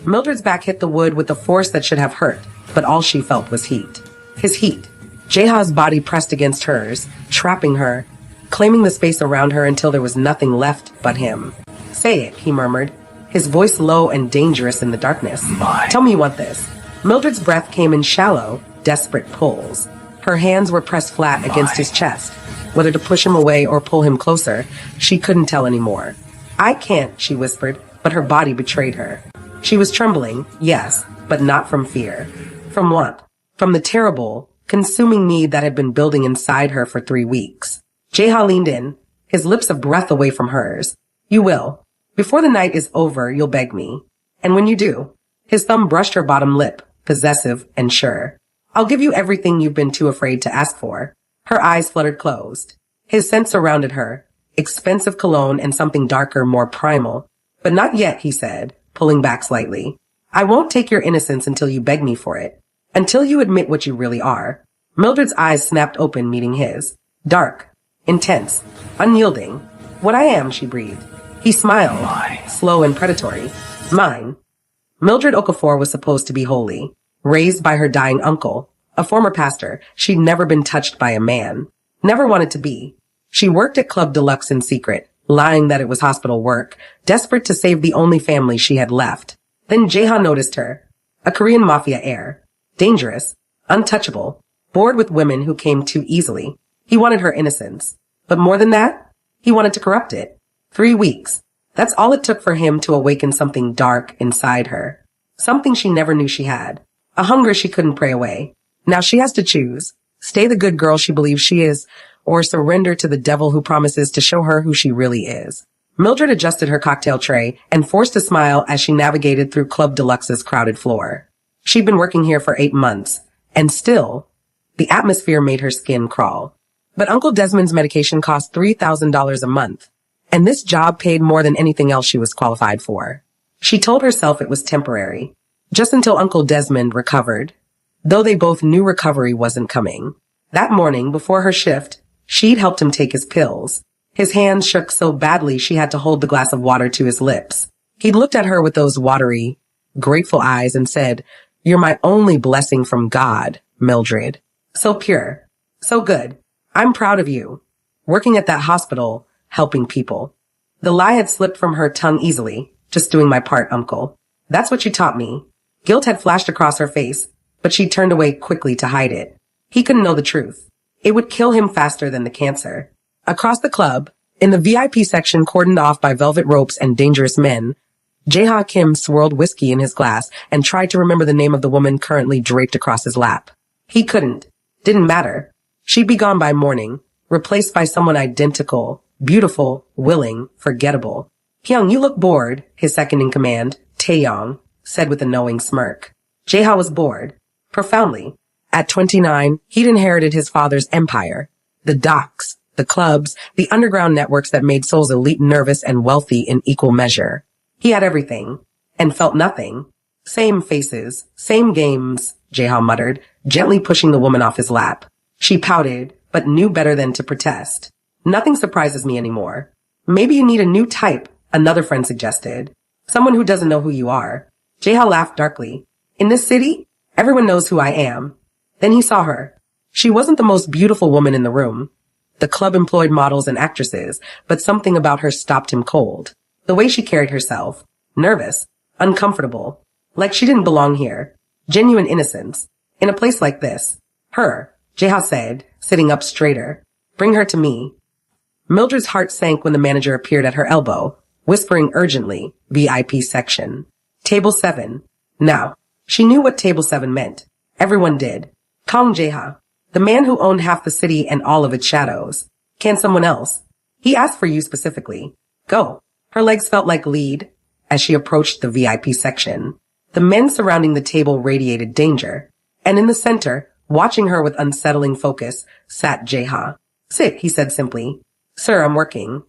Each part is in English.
Mildred's back hit the wood with a force that should have hurt, but all she felt was heat. His heat. Jeha's body pressed against hers, trapping her, claiming the space around her until there was nothing left but him. Say it, he murmured, his voice low and dangerous in the darkness. Tell me you want this. Mildred's breath came in shallow, desperate pulls. Her hands were pressed flat against his chest. Whether to push him away or pull him closer, she couldn't tell anymore. I can't, she whispered, but her body betrayed her. She was trembling, yes, but not from fear. From what? From the terrible, consuming need that had been building inside her for 3 weeks. Jeha leaned in, his lips a breath away from hers. You will. Before the night is over, you'll beg me. And when you do, his thumb brushed her bottom lip, possessive and sure. I'll give you everything you've been too afraid to ask for. Her eyes fluttered closed. His scent surrounded her, expensive cologne and something darker, more primal. But not yet, he said, pulling back slightly. I won't take your innocence until you beg me for it. Until you admit what you really are. Mildred's eyes snapped open, meeting his. Dark, intense, unyielding. What I am, she breathed. He smiled, slow and predatory. Mine. Mildred Okafor was supposed to be holy, raised by her dying uncle, a former pastor. She'd never been touched by a man. Never wanted to be. She worked at Club Deluxe in secret, lying that it was hospital work, desperate to save the only family she had left. Then Jeha noticed her. A Korean mafia heir. Dangerous, untouchable, bored with women who came too easily. He wanted her innocence. But more than that, he wanted to corrupt it. 3 weeks. That's all it took for him to awaken something dark inside her. Something she never knew she had. A hunger she couldn't pray away. Now she has to choose. Stay the good girl she believes she is, or surrender to the devil who promises to show her who she really is. Mildred adjusted her cocktail tray and forced a smile as she navigated through Club Deluxe's crowded floor. She'd been working here for 8 months, and still, the atmosphere made her skin crawl. But Uncle Desmond's medication cost $3,000 a month, and this job paid more than anything else she was qualified for. She told herself it was temporary, just until Uncle Desmond recovered, though they both knew recovery wasn't coming. That morning, before her shift, she'd helped him take his pills. His hands shook so badly she had to hold the glass of water to his lips. He'd looked at her with those watery, grateful eyes and said, "You're my only blessing from God, Mildred. So pure. So good. I'm proud of you. Working at that hospital, helping people." The lie had slipped from her tongue easily. "Just doing my part, Uncle. That's what you taught me." Guilt had flashed across her face, but she turned away quickly to hide it. He couldn't know the truth. It would kill him faster than the cancer. Across the club, in the VIP section cordoned off by velvet ropes and dangerous men, Jeha Kim swirled whiskey in his glass and tried to remember the name of the woman currently draped across his lap. He couldn't. Didn't matter. She'd be gone by morning, replaced by someone identical, beautiful, willing, forgettable. "Hyung, you look bored," his second-in-command, Taeyong, said with a knowing smirk. Jeha was bored. Profoundly. At 29, he'd inherited his father's empire. The docks, the clubs, the underground networks that made souls elite, nervous, and wealthy in equal measure. He had everything, and felt nothing. Same faces, same games, Jeha muttered, gently pushing the woman off his lap. She pouted, but knew better than to protest. "Nothing surprises me anymore." "Maybe you need a new type," another friend suggested. "Someone who doesn't know who you are." Jeha laughed darkly. "In this city, everyone knows who I am." Then he saw her. She wasn't the most beautiful woman in the room. The club employed models and actresses, but something about her stopped him cold. The way she carried herself. Nervous. Uncomfortable. Like she didn't belong here. Genuine innocence. In a place like this. Her, Jeha said, sitting up straighter. "Bring her to me." Mildred's heart sank when the manager appeared at her elbow, whispering urgently, "VIP section. Table 7. Now, she knew what Table 7 meant. Everyone did. Kong Jeha, the man who owned half the city and all of its shadows. "Can someone else?" "He asked for you specifically. Go." Her legs felt like lead as she approached the VIP section. The men surrounding the table radiated danger. And in the center, watching her with unsettling focus, sat Jeha. "Sit," he said simply. "Sir, I'm working."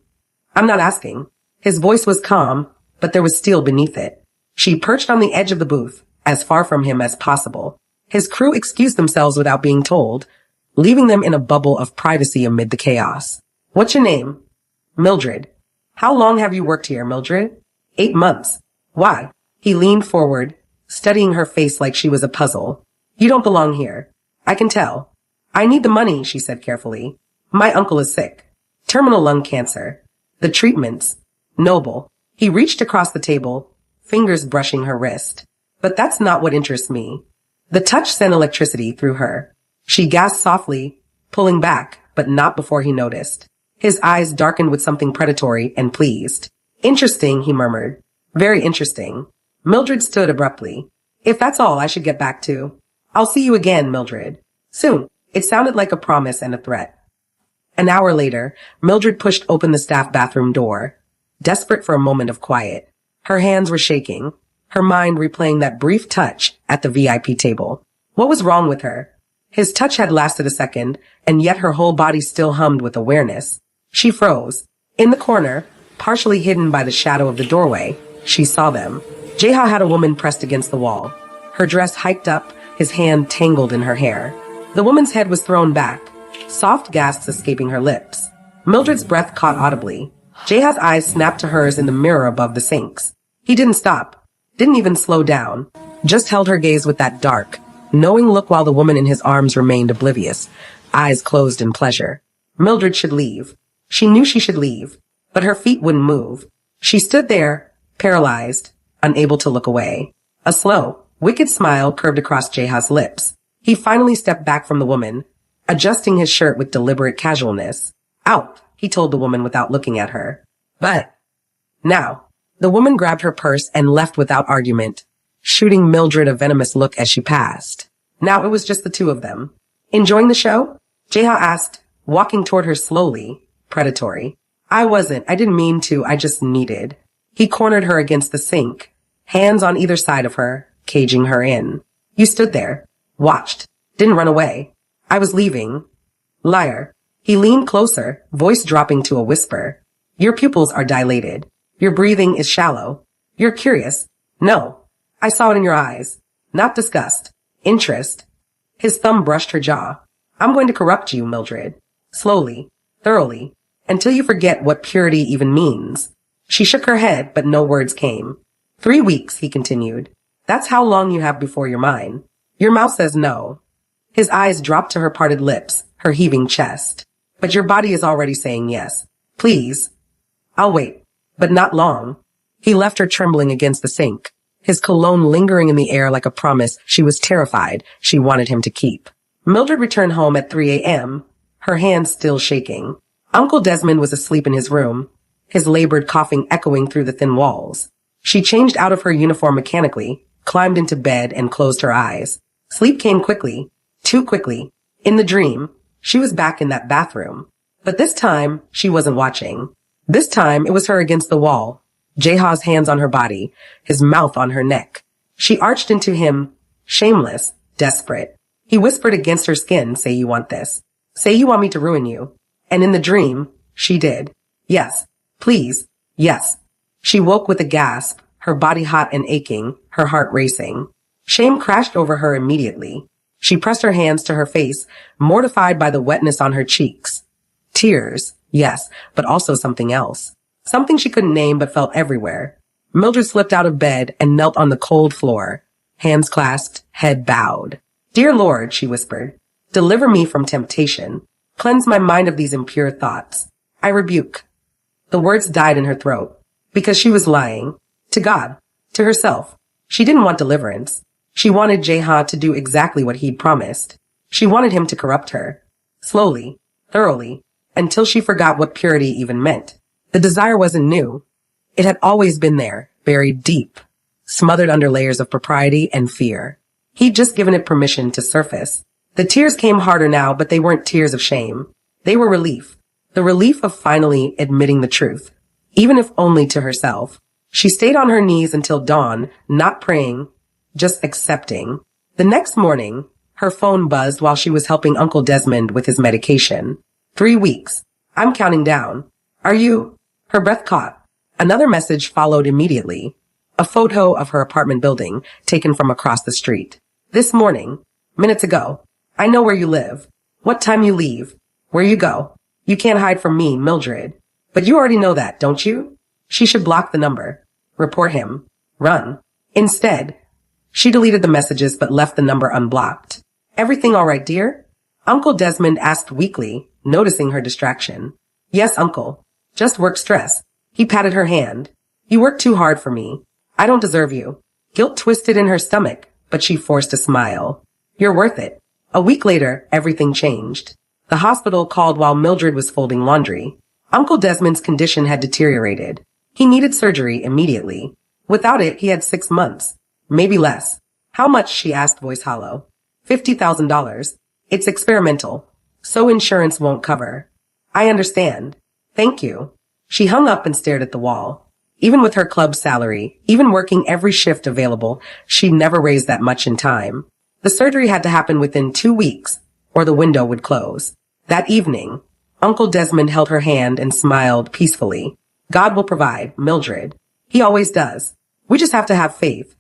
"I'm not asking." His voice was calm, but there was steel beneath it. She perched on the edge of the booth, as far from him as possible. His crew excused themselves without being told, leaving them in a bubble of privacy amid the chaos. "What's your name?" "Mildred." "How long have you worked here, Mildred?" 8 months. "Why?" He leaned forward, studying her face like she was a puzzle. You don't belong here. I can tell. I need the money, she said carefully. My uncle is sick. Terminal lung cancer. The treatments. Noble. He reached across the table, fingers brushing her wrist. But that's not what interests me. The touch sent electricity through her. She gasped softly, pulling back, but not before he noticed. His eyes darkened with something predatory and pleased. Interesting, he murmured. Very interesting. Mildred stood abruptly. If that's all I should get back to. I'll see you again, Mildred. Soon. It sounded like a promise and a threat. An hour later, Mildred pushed open the staff bathroom door, desperate for a moment of quiet. Her hands were shaking, her mind replaying that brief touch at the VIP table. What was wrong with her? His touch had lasted a second, and yet her whole body still hummed with awareness. She froze. In the corner, partially hidden by the shadow of the doorway, she saw them. Jeha had a woman pressed against the wall. Her dress hiked up, his hand tangled in her hair. The woman's head was thrown back, soft gasps escaping her lips. Mildred's breath caught audibly. Jeha's eyes snapped to hers in the mirror above the sinks. He didn't stop, didn't even slow down, just held her gaze with that dark, knowing look while the woman in his arms remained oblivious, eyes closed in pleasure. Mildred should leave. She knew she should leave, but her feet wouldn't move. She stood there, paralyzed, unable to look away. A slow, wicked smile curved across Jeha's lips. He finally stepped back from the woman, adjusting his shirt with deliberate casualness. Out, he told the woman without looking at her. But now, the woman grabbed her purse and left without argument, shooting Mildred a venomous look as she passed. Now it was just the two of them. Enjoying the show? Jeha asked, walking toward her slowly, predatory. I didn't mean to, I just needed. He cornered her against the sink, hands on either side of her, caging her in. You stood there, watched, didn't run away. I was leaving. Liar. He leaned closer, voice dropping to a whisper. Your pupils are dilated. Your breathing is shallow. You're curious. No. I saw it in your eyes. Not disgust. Interest. His thumb brushed her jaw. I'm going to corrupt you, Mildred. Slowly. Thoroughly. Until you forget what purity even means. She shook her head, but no words came. 3 weeks, he continued. That's how long you have before you're mine. Your mouth says no. His eyes dropped to her parted lips, her heaving chest. But your body is already saying yes. Please. I'll wait. But not long. He left her trembling against the sink, his cologne lingering in the air like a promise she was terrified she wanted him to keep. Mildred returned home at 3 a.m., her hands still shaking. Uncle Desmond was asleep in his room, his labored coughing echoing through the thin walls. She changed out of her uniform mechanically, climbed into bed, and closed her eyes. Sleep came quickly, too quickly. In the dream, she was back in that bathroom. But this time, she wasn't watching. This time, it was her against the wall, Jeha's hands on her body, his mouth on her neck. She arched into him, shameless, desperate. He whispered against her skin, say you want this. Say you want me to ruin you. And in the dream, she did. Yes. Please. Yes. She woke with a gasp, her body hot and aching, her heart racing. Shame crashed over her immediately. She pressed her hands to her face, mortified by the wetness on her cheeks. Tears, yes, but also something else. Something she couldn't name but felt everywhere. Mildred slipped out of bed and knelt on the cold floor, hands clasped, head bowed. Dear Lord, she whispered, deliver me from temptation. Cleanse my mind of these impure thoughts. I rebuke. The words died in her throat, because she was lying. To God. To herself. She didn't want deliverance. She wanted Jeha to do exactly what he'd promised. She wanted him to corrupt her. Slowly, thoroughly, until she forgot what purity even meant. The desire wasn't new. It had always been there, buried deep, smothered under layers of propriety and fear. He'd just given it permission to surface. The tears came harder now, but they weren't tears of shame. They were relief. The relief of finally admitting the truth, even if only to herself. She stayed on her knees until dawn, not praying, just accepting. The next morning, her phone buzzed while she was helping Uncle Desmond with his medication. 3 weeks. I'm counting down. Are you? Her breath caught. Another message followed immediately. A photo of her apartment building taken from across the street. This morning. Minutes ago. I know where you live. What time you leave. Where you go. You can't hide from me, Mildred. But you already know that, don't you? She should block the number. Report him. Run. Instead, she deleted the messages but left the number unblocked. Everything all right, dear? Uncle Desmond asked weakly, noticing her distraction. Yes, uncle. Just work stress. He patted her hand. You work too hard for me. I don't deserve you. Guilt twisted in her stomach, but she forced a smile. You're worth it. A week later, everything changed. The hospital called while Mildred was folding laundry. Uncle Desmond's condition had deteriorated. He needed surgery immediately. Without it, he had 6 months. Maybe less. How much, she asked, voice hollow. $50,000. It's experimental, so insurance won't cover. I understand. Thank you. She hung up and stared at the wall. Even with her club salary, even working every shift available, she'd never raised that much in time. The surgery had to happen within 2 weeks, or the window would close. That evening, Uncle Desmond held her hand and smiled peacefully. God will provide, Mildred. He always does. We just have to have faith.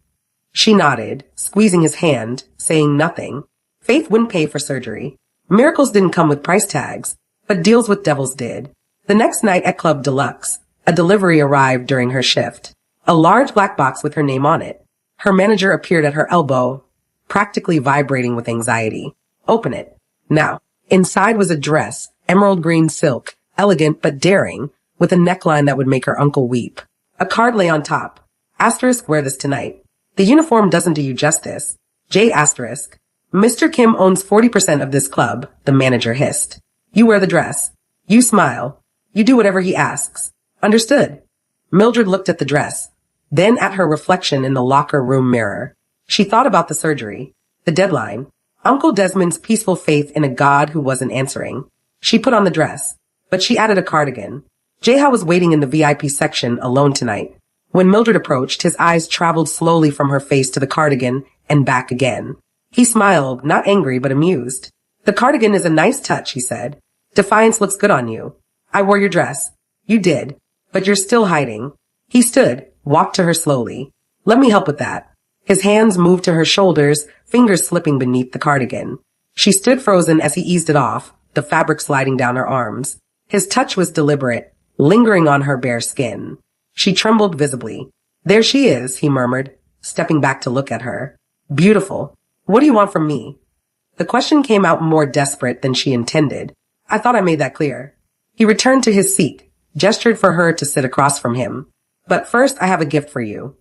She nodded, squeezing his hand, saying nothing. Faith wouldn't pay for surgery. Miracles didn't come with price tags, but deals with devils did. The next night at Club Deluxe, a delivery arrived during her shift. A large black box with her name on it. Her manager appeared at her elbow, practically vibrating with anxiety. Open it. Now. Inside was a dress, emerald green silk, elegant but daring, with a neckline that would make her uncle weep. A card lay on top. Asterisk, wear this tonight. The uniform doesn't do you justice. J asterisk. Mr. Kim owns 40% of this club, the manager hissed. You wear the dress. You smile. You do whatever he asks. Understood? Mildred looked at the dress, then at her reflection in the locker room mirror. She thought about the surgery, the deadline, Uncle Desmond's peaceful faith in a God who wasn't answering. She put on the dress, but she added a cardigan. Jeha was waiting in the VIP section alone tonight. When Mildred approached, his eyes traveled slowly from her face to the cardigan and back again. He smiled, not angry, but amused. The cardigan is a nice touch, he said. Defiance looks good on you. I wore your dress. You did, but you're still hiding. He stood, walked to her slowly. Let me help with that. His hands moved to her shoulders, fingers slipping beneath the cardigan. She stood frozen as he eased it off, the fabric sliding down her arms. His touch was deliberate, lingering on her bare skin. She trembled visibly. There she is, he murmured, stepping back to look at her. Beautiful. What do you want from me? The question came out more desperate than she intended. I thought I made that clear. He returned to his seat, gestured for her to sit across from him. But first, I have a gift for you.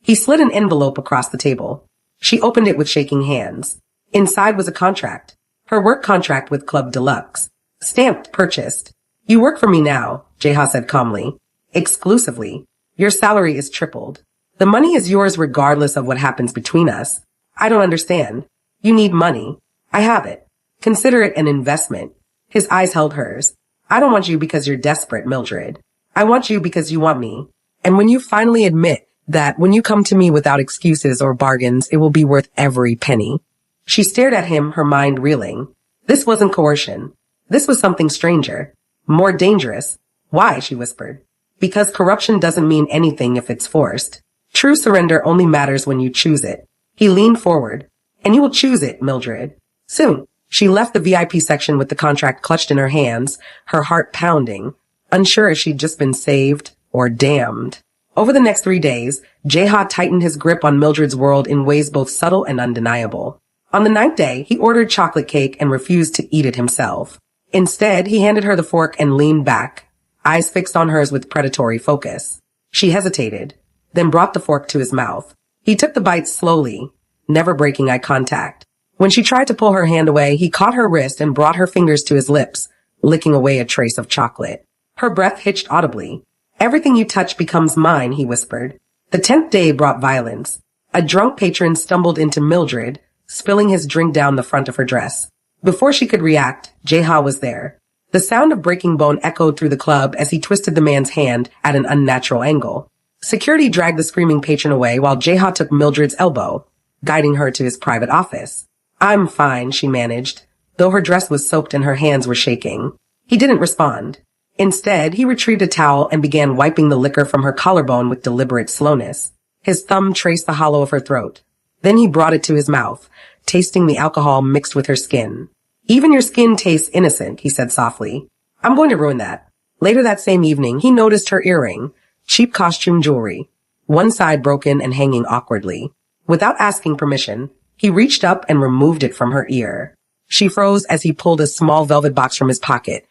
He slid an envelope across the table. She opened it with shaking hands. Inside was a contract. Her work contract with Club Deluxe. Stamped, purchased. You work for me now, Jeha said calmly. Exclusively. Your salary is tripled. The money is yours regardless of what happens between us. I don't understand. You need money. I have it. Consider it an investment. His eyes held hers. I don't want you because you're desperate, Mildred. I want you because you want me. And when you finally admit that when you come to me without excuses or bargains, it will be worth every penny. She stared at him, her mind reeling. This wasn't coercion. This was something stranger. More dangerous. Why? She whispered. Because corruption doesn't mean anything if it's forced. True surrender only matters when you choose it. He leaned forward. And you will choose it, Mildred. Soon. She left the VIP section with the contract clutched in her hands, her heart pounding, unsure if she'd just been saved or damned. Over the next 3 days, Jeha tightened his grip on Mildred's world in ways both subtle and undeniable. On the 9th day, he ordered chocolate cake and refused to eat it himself. Instead, he handed her the fork and leaned back, eyes fixed on hers with predatory focus. She hesitated, then brought the fork to his mouth. He took the bite slowly, never breaking eye contact. When she tried to pull her hand away, he caught her wrist and brought her fingers to his lips, licking away a trace of chocolate. Her breath hitched audibly. Everything you touch becomes mine, he whispered. The 10th day brought violence. A drunk patron stumbled into Mildred, spilling his drink down the front of her dress. Before she could react, Jeha was there. The sound of breaking bone echoed through the club as he twisted the man's hand at an unnatural angle. Security dragged the screaming patron away while Jeha took Mildred's elbow, guiding her to his private office. I'm fine, she managed, though her dress was soaked and her hands were shaking. He didn't respond. Instead, he retrieved a towel and began wiping the liquor from her collarbone with deliberate slowness. His thumb traced the hollow of her throat. Then he brought it to his mouth, tasting the alcohol mixed with her skin. Even your skin tastes innocent, he said softly. I'm going to ruin that. Later that same evening, he noticed her earring, cheap costume jewelry, one side broken and hanging awkwardly. Without asking permission, he reached up and removed it from her ear. She froze as he pulled a small velvet box from his pocket,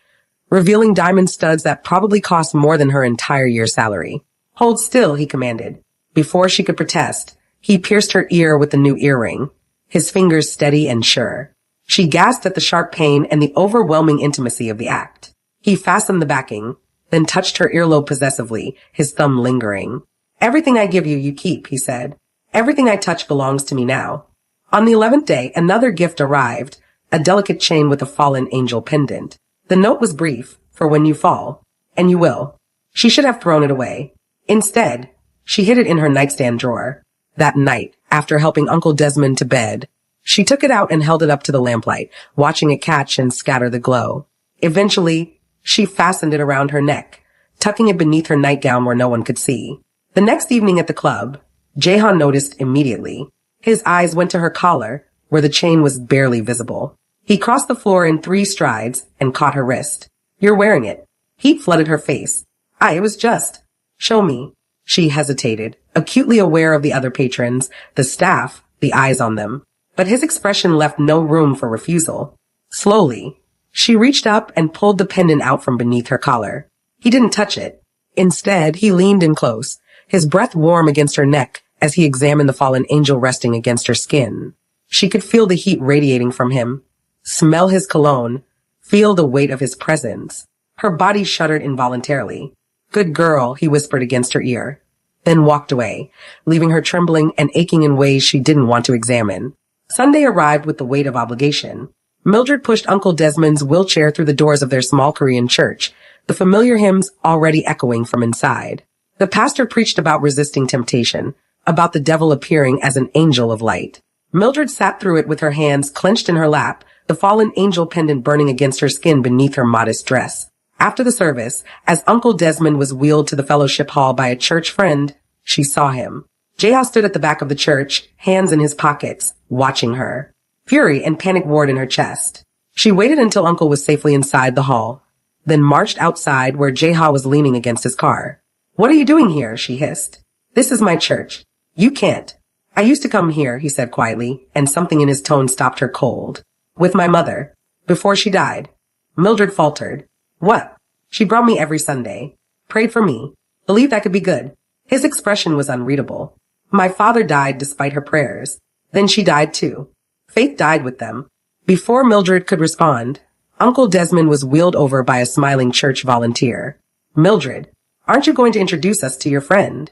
revealing diamond studs that probably cost more than her entire year's salary. "Hold still," he commanded. Before she could protest, he pierced her ear with the new earring, his fingers steady and sure. She gasped at the sharp pain and the overwhelming intimacy of the act. He fastened the backing, then touched her earlobe possessively, his thumb lingering. "Everything I give you, you keep," he said. "Everything I touch belongs to me now." On the 11th day, another gift arrived, a delicate chain with a fallen angel pendant. The note was brief, "For when you fall, and you will." She should have thrown it away. Instead, she hid it in her nightstand drawer. That night, after helping Uncle Desmond to bed, she took it out and held it up to the lamplight, watching it catch and scatter the glow. Eventually, she fastened it around her neck, tucking it beneath her nightgown where no one could see. The next evening at the club, Jahan noticed immediately. His eyes went to her collar, where the chain was barely visible. He crossed the floor in 3 strides and caught her wrist. "You're wearing it." Heat flooded her face. "It was just." "Show me." She hesitated, acutely aware of the other patrons, the staff, the eyes on them. But his expression left no room for refusal. Slowly, she reached up and pulled the pendant out from beneath her collar. He didn't touch it. Instead, he leaned in close, his breath warm against her neck as he examined the fallen angel resting against her skin. She could feel the heat radiating from him, smell his cologne, feel the weight of his presence. Her body shuddered involuntarily. "Good girl," he whispered against her ear, then walked away, leaving her trembling and aching in ways she didn't want to examine. Sunday arrived with the weight of obligation. Mildred pushed Uncle Desmond's wheelchair through the doors of their small Korean church, the familiar hymns already echoing from inside. The pastor preached about resisting temptation, about the devil appearing as an angel of light. Mildred sat through it with her hands clenched in her lap, the fallen angel pendant burning against her skin beneath her modest dress. After the service, as Uncle Desmond was wheeled to the fellowship hall by a church friend, she saw him. Jaha stood at the back of the church, hands in his pockets, watching her. Fury and panic warred in her chest. She waited until Uncle was safely inside the hall, then marched outside where Jaha was leaning against his car. "What are you doing here?" she hissed. "This is my church. You can't." "I used to come here," he said quietly, and something in his tone stopped her cold. "With my mother. Before she died." Mildred faltered. "What?" "She brought me every Sunday. Prayed for me. Believed I could be good." His expression was unreadable. "My father died despite her prayers. Then she died too. Faith died with them." Before Mildred could respond, Uncle Desmond was wheeled over by a smiling church volunteer. "Mildred, aren't you going to introduce us to your friend?"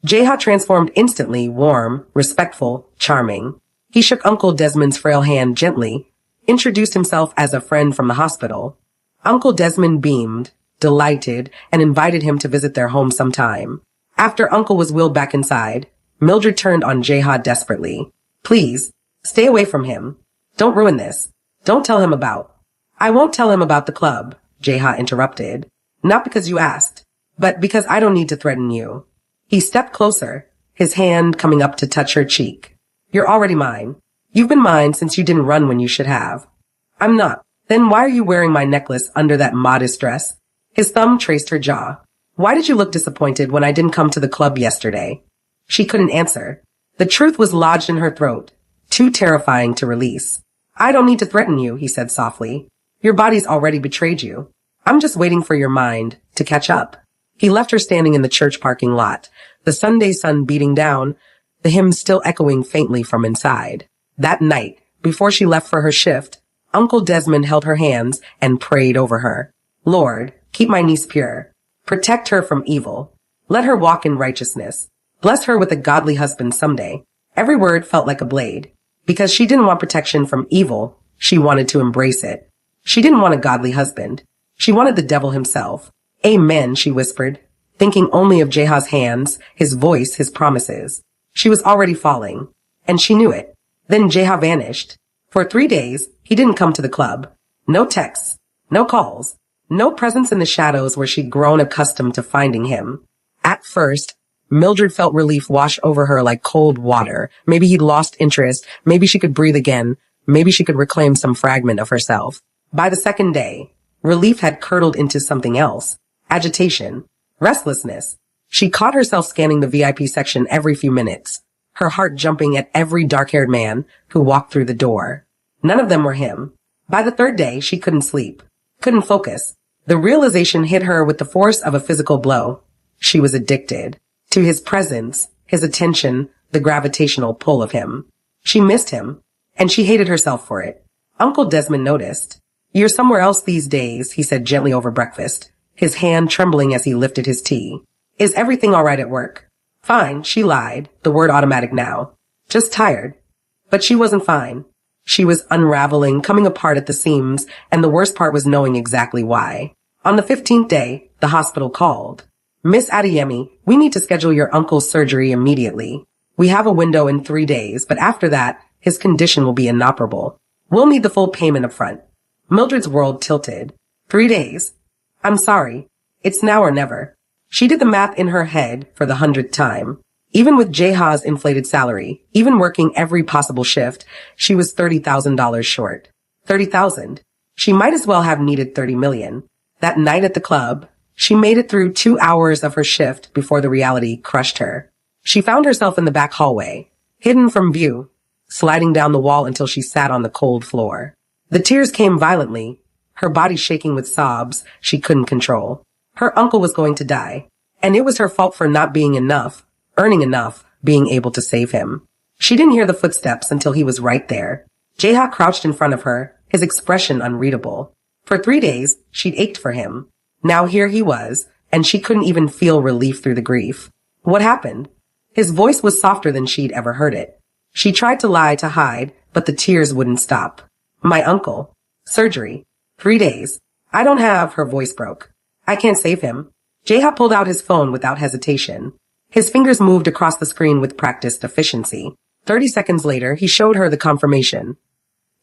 Jaha transformed instantly, warm, respectful, charming. He shook Uncle Desmond's frail hand gently, introduced himself as a friend from the hospital. Uncle Desmond beamed, delighted, and invited him to visit their home sometime. After Uncle was wheeled back inside, Mildred turned on Jaha desperately. "Please, stay away from him. Don't ruin this. Don't tell him about—" "I won't tell him about the club," Jaha interrupted. "Not because you asked, but because I don't need to threaten you." He stepped closer, his hand coming up to touch her cheek. "You're already mine. You've been mine since you didn't run when you should have." "I'm not." "Then why are you wearing my necklace under that modest dress?" His thumb traced her jaw. "Why did you look disappointed when I didn't come to the club yesterday?" She couldn't answer. The truth was lodged in her throat, too terrifying to release. "I don't need to threaten you," he said softly. "Your body's already betrayed you. I'm just waiting for your mind to catch up." He left her standing in the church parking lot, the Sunday sun beating down, the hymn still echoing faintly from inside. That night, before she left for her shift, Uncle Desmond held her hands and prayed over her. "Lord, keep my niece pure. Protect her from evil. Let her walk in righteousness. Bless her with a godly husband someday." Every word felt like a blade. Because she didn't want protection from evil, she wanted to embrace it. She didn't want a godly husband. She wanted the devil himself. "Amen," she whispered, thinking only of Jaha's hands, his voice, his promises. She was already falling, and she knew it. Then Jaha vanished. For 3 days, he didn't come to the club. No texts, no calls, no presence in the shadows where she'd grown accustomed to finding him. At first, Mildred felt relief wash over her like cold water. Maybe he'd lost interest. Maybe she could breathe again. Maybe she could reclaim some fragment of herself. By the second day, relief had curdled into something else. Agitation. Restlessness. She caught herself scanning the VIP section every few minutes, her heart jumping at every dark-haired man who walked through the door. None of them were him. By the third day, she couldn't sleep, couldn't focus. The realization hit her with the force of a physical blow. She was addicted to his presence, his attention, the gravitational pull of him. She missed him, and she hated herself for it. Uncle Desmond noticed. "You're somewhere else these days," he said gently over breakfast, his hand trembling as he lifted his tea. "Is everything all right at work?" "Fine," she lied, the word automatic now. "Just tired." But she wasn't fine. She was unraveling, coming apart at the seams, and the worst part was knowing exactly why. On the 15th day, the hospital called. "Miss Adeyemi, we need to schedule your uncle's surgery immediately. We have a window in 3 days, but after that, his condition will be inoperable. We'll need the full payment up front." Mildred's world tilted. 3 days? "I'm sorry. It's now or never." She did the math in her head for the 100th time. Even with Jeha's inflated salary, even working every possible shift, she was $30,000 short. 30,000. She might as well have needed 30 million. That night at the club, she made it through 2 hours of her shift before the reality crushed her. She found herself in the back hallway, hidden from view, sliding down the wall until she sat on the cold floor. The tears came violently, her body shaking with sobs she couldn't control. Her uncle was going to die, and it was her fault for not being enough, earning enough, being able to save him. She didn't hear the footsteps until he was right there. Jeha crouched in front of her, his expression unreadable. For 3 days, she'd ached for him. Now here he was, and she couldn't even feel relief through the grief. What happened? His voice was softer than she'd ever heard it. She tried to lie to hide, but the tears wouldn't stop. "My uncle. Surgery. 3 days. I don't have," her voice broke. "I can't save him." Jeha pulled out his phone without hesitation. His fingers moved across the screen with practiced efficiency. 30 seconds later, he showed her the confirmation.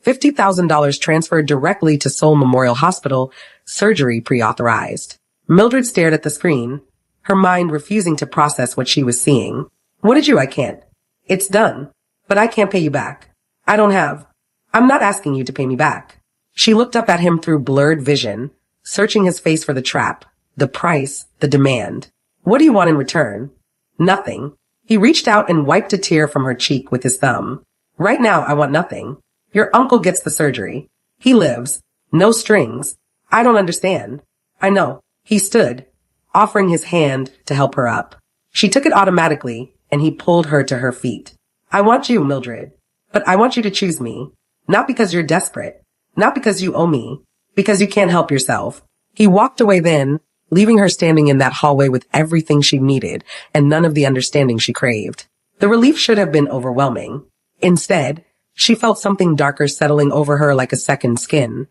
$50,000 transferred directly to Seoul Memorial Hospital, surgery pre-authorized. Mildred stared at the screen, her mind refusing to process what she was seeing. "What did you? I can't." "It's done. But I can't pay you back. I don't have." "I'm not asking you to pay me back." She looked up at him through blurred vision, searching his face for the trap, the price, the demand. "What do you want in return?" "Nothing." He reached out and wiped a tear from her cheek with his thumb. "Right now, I want nothing. Your uncle gets the surgery. He lives. No strings. I don't understand." "I know." He stood, offering his hand to help her up. She took it automatically, and he pulled her to her feet. "I want you, Mildred. But I want you to choose me. Not because you're desperate. Not because you owe me. Because you can't help yourself." He walked away then, leaving her standing in that hallway with everything she needed and none of the understanding she craved. The relief should have been overwhelming. Instead, she felt something darker settling over her like a second skin.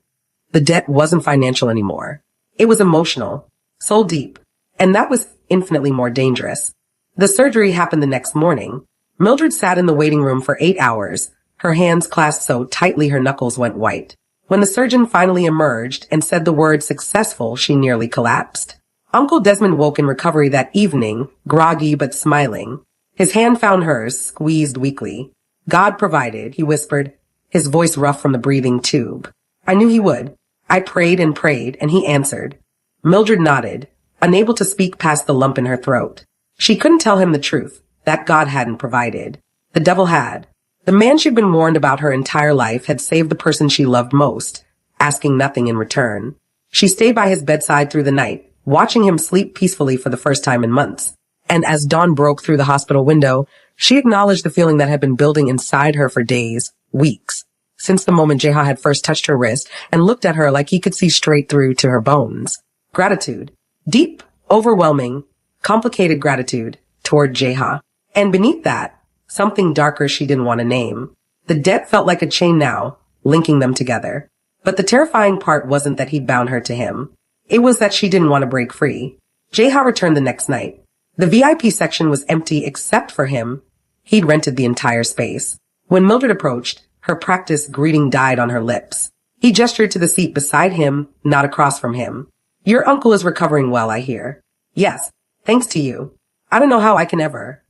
The debt wasn't financial anymore. It was emotional, soul deep, and that was infinitely more dangerous. The surgery happened the next morning. Mildred sat in the waiting room for 8 hours, her hands clasped so tightly her knuckles went white. When the surgeon finally emerged and said the word successful, she nearly collapsed. Uncle Desmond woke in recovery that evening, groggy but smiling. His hand found hers, squeezed weakly. "God provided," he whispered, his voice rough from the breathing tube. "I knew he would. I prayed, and he answered." Mildred nodded, unable to speak past the lump in her throat. She couldn't tell him the truth, that God hadn't provided. The devil had. The man she'd been warned about her entire life had saved the person she loved most, asking nothing in return. She stayed by his bedside through the night, watching him sleep peacefully for the first time in months. And as dawn broke through the hospital window, she acknowledged the feeling that had been building inside her for days, weeks, since the moment Jeha had first touched her wrist and looked at her like he could see straight through to her bones. Gratitude. Deep, overwhelming, complicated gratitude toward Jeha. And beneath that, something darker she didn't want to name. The debt felt like a chain now, linking them together. But the terrifying part wasn't that he'd bound her to him. It was that she didn't want to break free. Jeha returned the next night. The VIP section was empty except for him. He'd rented the entire space. When Mildred approached, her practiced greeting died on her lips. He gestured to the seat beside him, not across from him. "Your uncle is recovering well, I hear." "Yes, thanks to you. I don't know how I can ever."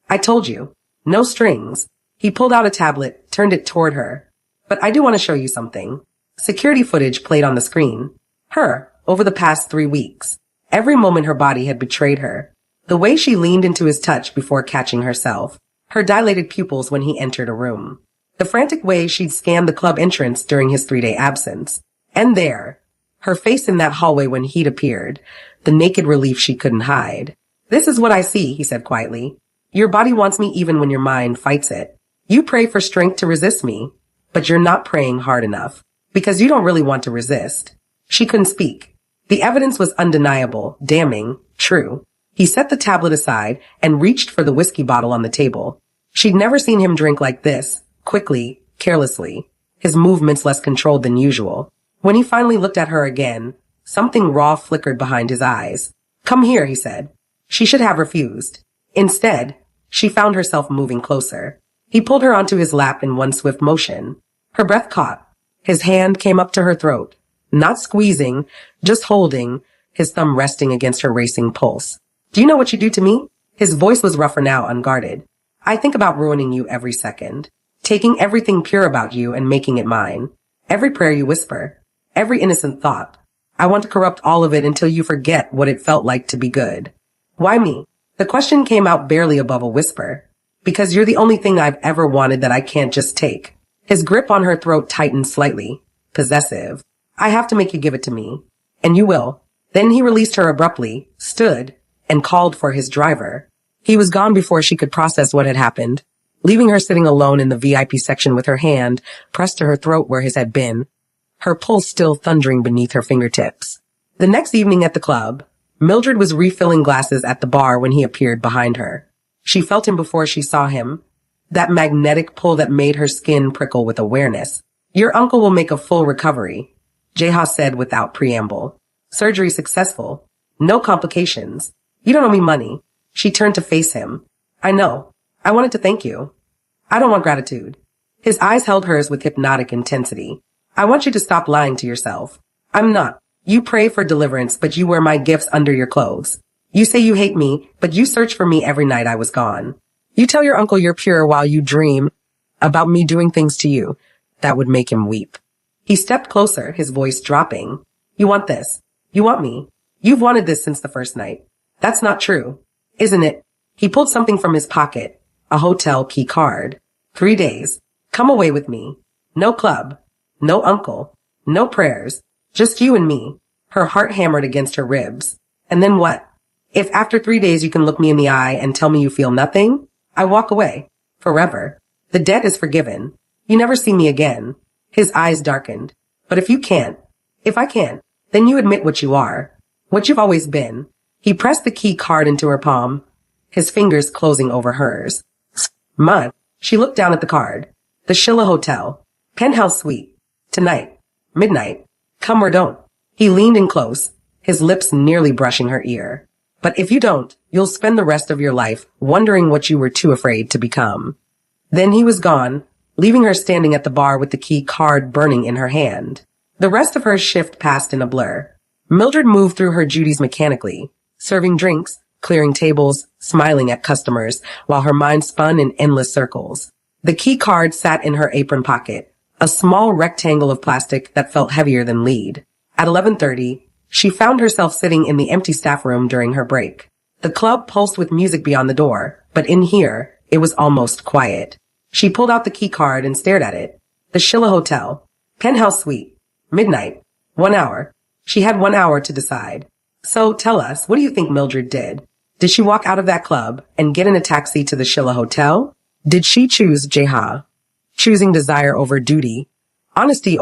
"I told you. No strings." He pulled out a tablet, turned it toward her. "But I do want to show you something." Security footage played on the screen. Her, over the past 3 weeks. Every moment her body had betrayed her. The way she leaned into his touch before catching herself, her dilated pupils when he entered a room, the frantic way she'd scanned the club entrance during his 3-day absence, and there, her face in that hallway when he'd appeared, the naked relief she couldn't hide. "This is what I see," he said quietly. "Your body wants me even when your mind fights it. You pray for strength to resist me, but you're not praying hard enough, because you don't really want to resist." She couldn't speak. The evidence was undeniable, damning, true. He set the tablet aside and reached for the whiskey bottle on the table. She'd never seen him drink like this, quickly, carelessly, his movements less controlled than usual. When he finally looked at her again, something raw flickered behind his eyes. "Come here," he said. She should have refused. Instead, she found herself moving closer. He pulled her onto his lap in one swift motion. Her breath caught. His hand came up to her throat, not squeezing, just holding, his thumb resting against her racing pulse. "Do you know what you do to me?" His voice was rougher now, unguarded. "I think about ruining you every second, taking everything pure about you and making it mine. Every prayer you whisper, every innocent thought. I want to corrupt all of it until you forget what it felt like to be good." "Why me?" The question came out barely above a whisper. "Because you're the only thing I've ever wanted that I can't just take." His grip on her throat tightened slightly, possessive. "I have to make you give it to me. And you will." Then he released her abruptly, stood, and called for his driver. He was gone before she could process what had happened, leaving her sitting alone in the VIP section with her hand pressed to her throat where his had been, her pulse still thundering beneath her fingertips. The next evening at the club, Mildred was refilling glasses at the bar when he appeared behind her. She felt him before she saw him, that magnetic pull that made her skin prickle with awareness. "Your uncle will make a full recovery," Jeha said without preamble. "Surgery successful. No complications. You don't owe me money." She turned to face him. "I know. I wanted to thank you. I don't want gratitude." His eyes held hers with hypnotic intensity. "I want you to stop lying to yourself. I'm not. You pray for deliverance, but you wear my gifts under your clothes. You say you hate me, but you search for me every night I was gone. You tell your uncle you're pure while you dream about me doing things to you that would make him weep." He stepped closer, his voice dropping. "You want this. You want me. You've wanted this since the first night. That's not true, isn't it?" He pulled something from his pocket, a hotel key card. 3 days. Come away with me. No club. No uncle. No prayers. Just you and me. Her heart hammered against her ribs. "And then what? If after 3 days you can look me in the eye and tell me you feel nothing, I walk away. Forever. The debt is forgiven. You never see me again." His eyes darkened. "But if you can't, if I can't, then you admit what you are. What you've always been." He pressed the key card into her palm, his fingers closing over hers. "Mud." She looked down at the card. "The Shilla Hotel. Penthouse suite. Tonight. Midnight. Come or don't." He leaned in close, his lips nearly brushing her ear. "But if you don't, you'll spend the rest of your life wondering what you were too afraid to become." Then he was gone, leaving her standing at the bar with the key card burning in her hand. The rest of her shift passed in a blur. Mildred moved through her duties mechanically, serving drinks, clearing tables, smiling at customers, while her mind spun in endless circles. The key card sat in her apron pocket, a small rectangle of plastic that felt heavier than lead. At 11:30, she found herself sitting in the empty staff room during her break. The club pulsed with music beyond the door, but in here, it was almost quiet. She pulled out the key card and stared at it. The Shilla Hotel. Penthouse suite. Midnight. 1 hour. She had 1 hour to decide. "So tell us, what do you think Mildred did? Did she walk out of that club and get in a taxi to the Shilla Hotel? Did she choose Jeha? Choosing desire over duty, honesty over